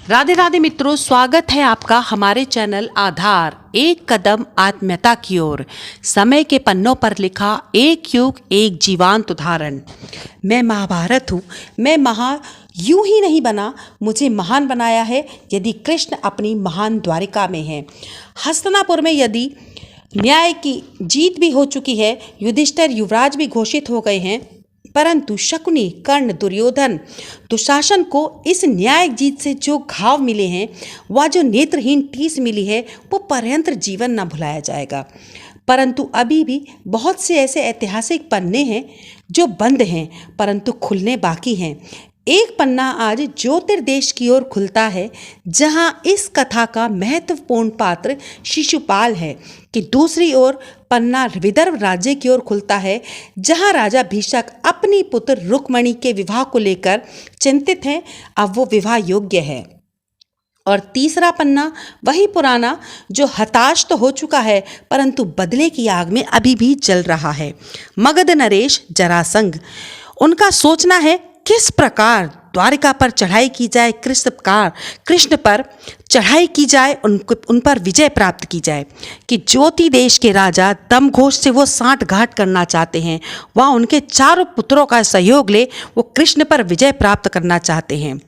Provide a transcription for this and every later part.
राधे राधे मित्रों, स्वागत है आपका हमारे चैनल आधार एक कदम आत्मीयता की ओर। समय के पन्नों पर लिखा एक युग एक जीवंत उदाहरण। मैं महाभारत हूँ। मैं यूं ही नहीं बना, मुझे महान बनाया है यदि कृष्ण अपनी महान द्वारिका में है। हस्तिनापुर में यदि न्याय की जीत भी हो चुकी है, युधिष्ठिर युवराज भी घोषित हो गए हैं, परंतु शकुनी, कर्ण, दुर्योधन, दुशासन को इस न्यायिक जीत से जो घाव मिले हैं, वह जो नेत्रहीन टीस मिली है, वो पर्यंत जीवन न भुलाया जाएगा। परंतु अभी भी बहुत से ऐसे ऐतिहासिक पन्ने हैं जो बंद हैं, परंतु खुलने बाकी हैं। एक पन्ना आज ज्योतिर्देश की ओर खुलता है, जहां इस कथा का महत्वपूर्ण पात्र शिशुपाल है, कि दूसरी ओर पन्ना विदर्भ राज्य की ओर खुलता है, जहां राजा भीष्म अपनी पुत्र रुक्मणी के विवाह को लेकर चिंतित हैं। अब वो विवाह योग्य है। और तीसरा पन्ना वही पुराना जो हताश तो हो चुका है, परंतु बदले की आग में अभी भी जल रहा है। मगध नरेश जरासंध, उनका सोचना है किस प्रकार द्वारिका पर चढ़ाई की जाए, कृष्ण पर चढ़ाई की जाए, उन पर विजय प्राप्त की जाए। कि ज्योति देश के राजा दमघोष से वो साठ घाट करना चाहते हैं, वह उनके चारों पुत्रों का सहयोग ले वो कृष्ण पर विजय प्राप्त करना चाहते हैं।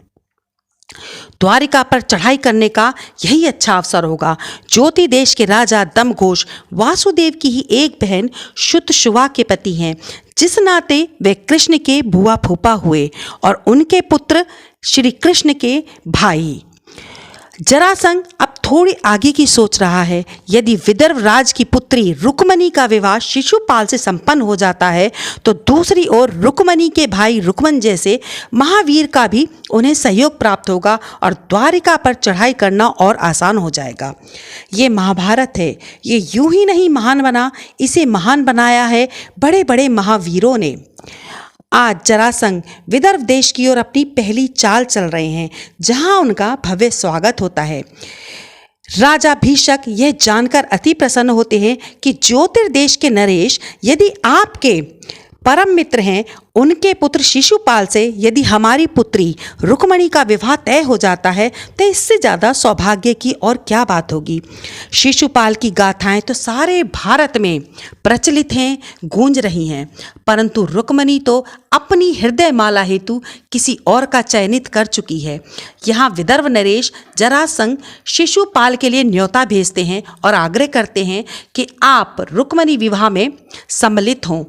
द्वारिका पर चढ़ाई करने का यही अच्छा अवसर होगा। ज्योति देश के राजा दमघोष वासुदेव की ही एक बहन शुतशुवा के पति हैं, जिस नाते वे कृष्ण के बुआ फूफा हुए और उनके पुत्र श्री कृष्ण के भाई। जरासंध अब थोड़ी आगे की सोच रहा है। यदि विदर्भ राज की पुत्री रुक्मणी का विवाह शिशुपाल से संपन्न हो जाता है, तो दूसरी ओर रुक्मणी के भाई रुक्मन जैसे महावीर का भी उन्हें सहयोग प्राप्त होगा और द्वारिका पर चढ़ाई करना और आसान हो जाएगा। ये महाभारत है। ये यूं ही नहीं महान बना, इसे महान बनाया है बड़े बड़े महावीरों ने। आज जरासंध विदर्भ देश की ओर अपनी पहली चाल चल रहे हैं, जहां उनका भव्य स्वागत होता है। राजा भीष्म यह जानकर अति प्रसन्न होते हैं कि ज्योतिर्देश के नरेश यदि आपके परम मित्र हैं, उनके पुत्र शिशुपाल से यदि हमारी पुत्री रुक्मणी का विवाह तय हो जाता है, तो इससे ज़्यादा सौभाग्य की और क्या बात होगी। शिशुपाल की गाथाएं तो सारे भारत में प्रचलित हैं, गूंज रही हैं, परंतु रुक्मणी तो अपनी हृदय माला हेतु किसी और का चयनित कर चुकी है। यहाँ विदर्भ नरेश जरासंध शिशुपाल के लिए न्योता भेजते हैं और आग्रह करते हैं कि आप रुक्मणी विवाह में सम्मिलित हों।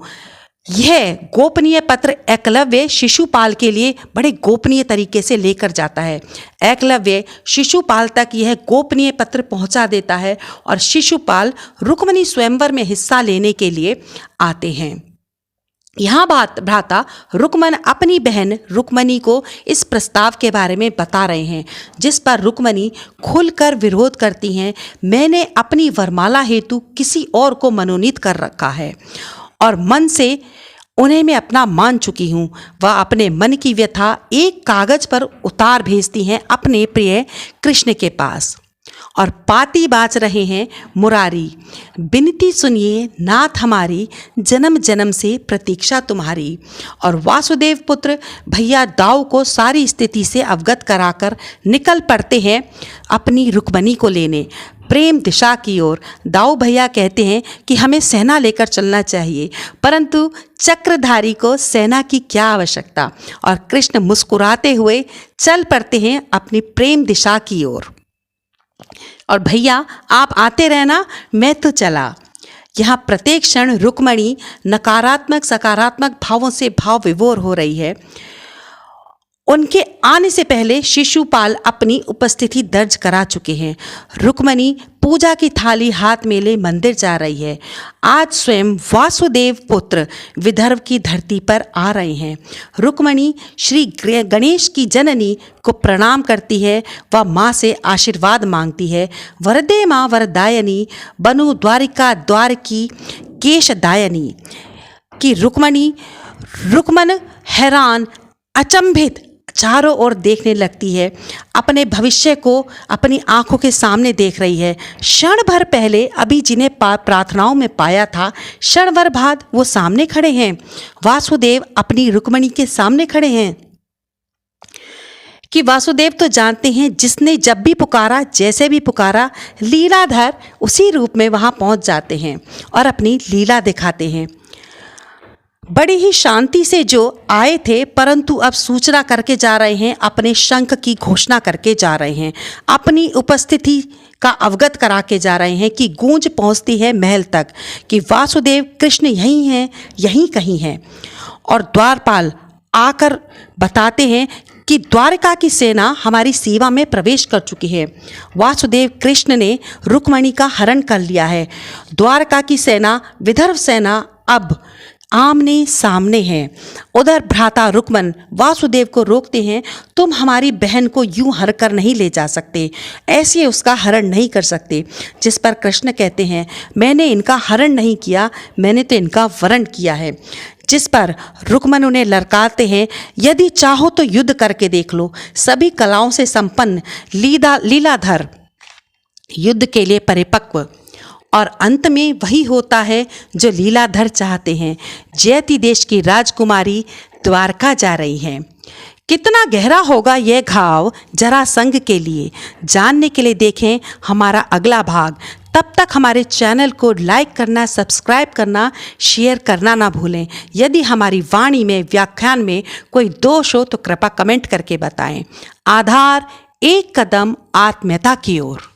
यह गोपनीय पत्र एकलव्य शिशुपाल के लिए बड़े गोपनीय तरीके से लेकर जाता है। एकलव्य शिशुपाल तक यह गोपनीय पत्र पहुंचा देता है और शिशुपाल रुक्मणी स्वयंवर में हिस्सा लेने के लिए आते हैं। यहाँ भ्राता रुक्मन अपनी बहन रुक्मणी को इस प्रस्ताव के बारे में बता रहे हैं, जिस पर रुक्मणी खुलकर विरोध करती हैं। मैंने अपनी वरमाला हेतु किसी और को मनोनीत कर रखा है और मन से उन्हें मैं अपना मान चुकी हूँ। वह अपने मन की व्यथा एक कागज पर उतार भेजती हैं अपने प्रिय कृष्ण के पास और पाती बाच रहे हैं मुरारी। बिनती सुनिए नाथ हमारी, जन्म जन्म से प्रतीक्षा तुम्हारी। और वासुदेव पुत्र भैया दाऊ को सारी स्थिति से अवगत कराकर निकल पड़ते हैं अपनी रुक्मणी को लेने प्रेम दिशा की ओर। दाऊ भैया कहते हैं कि हमें सेना लेकर चलना चाहिए, परंतु चक्रधारी को सेना की क्या आवश्यकता। और कृष्ण मुस्कुराते हुए चल पड़ते हैं अपनी प्रेम दिशा की ओर। और भैया आप आते रहना, मैं तो चला। यहाँ प्रत्येक क्षण रुक्मणी नकारात्मक सकारात्मक भावों से भाव विभोर हो रही है। उनके आने से पहले शिशुपाल अपनी उपस्थिति दर्ज करा चुके हैं। रुक्मणी पूजा की थाली हाथ में ले मंदिर जा रही है। आज स्वयं वासुदेव पुत्र विदर्भ की धरती पर आ रहे हैं। रुक्मणी श्री गणेश की जननी को प्रणाम करती है, वह माँ से आशीर्वाद मांगती है। वरदे माँ वरदायनी, बनु द्वारिका द्वारकी केशदायनी। कि रुक्मन हैरान अचंभित चारों ओर देखने लगती है, अपने भविष्य को अपनी आंखों के सामने देख रही है। क्षण भर पहले अभी जिन्हें प्रार्थनाओं में पाया था, क्षण भर बाद वो सामने खड़े हैं। वासुदेव अपनी रुक्मणी के सामने खड़े हैं। कि वासुदेव तो जानते हैं जिसने जब भी पुकारा, जैसे भी पुकारा, लीलाधर उसी रूप में वहाँ पहुँच जाते हैं और अपनी लीला दिखाते हैं। बड़ी ही शांति से जो आए थे, परंतु अब सूचना करके जा रहे हैं, अपने शंख की घोषणा करके जा रहे हैं, अपनी उपस्थिति का अवगत करा के जा रहे हैं कि गूंज पहुंचती है महल तक कि वासुदेव कृष्ण यहीं हैं, यहीं कहीं हैं। और द्वारपाल आकर बताते हैं कि द्वारका की सेना हमारी सेवा में प्रवेश कर चुकी है। वासुदेव कृष्ण ने रुक्मणी का हरण कर लिया है। द्वारका की सेना, विदर्भ सेना अब आमने सामने है। उधर भ्राता रुक्मन वासुदेव को रोकते हैं, तुम हमारी बहन को यूं हर कर नहीं ले जा सकते, ऐसे उसका हरण नहीं कर सकते। जिस पर कृष्ण कहते हैं, मैंने इनका हरण नहीं किया, मैंने तो इनका वरण किया है। जिस पर रुक्मन उन्हें ललकारते हैं, यदि चाहो तो युद्ध करके देख लो। सभी कलाओं से संपन्न लीलाधर युद्ध के लिए परिपक्व, और अंत में वही होता है जो लीलाधर चाहते हैं। जयति देश की राजकुमारी द्वारका जा रही हैं। कितना गहरा होगा यह घाव जरासंध के लिए, जानने के लिए देखें हमारा अगला भाग। तब तक हमारे चैनल को लाइक करना, सब्सक्राइब करना, शेयर करना ना भूलें। यदि हमारी वाणी में, व्याख्यान में कोई दोष हो तो कृपया कमेंट करके बताएं। आधार, एक कदम आत्मीयता की ओर।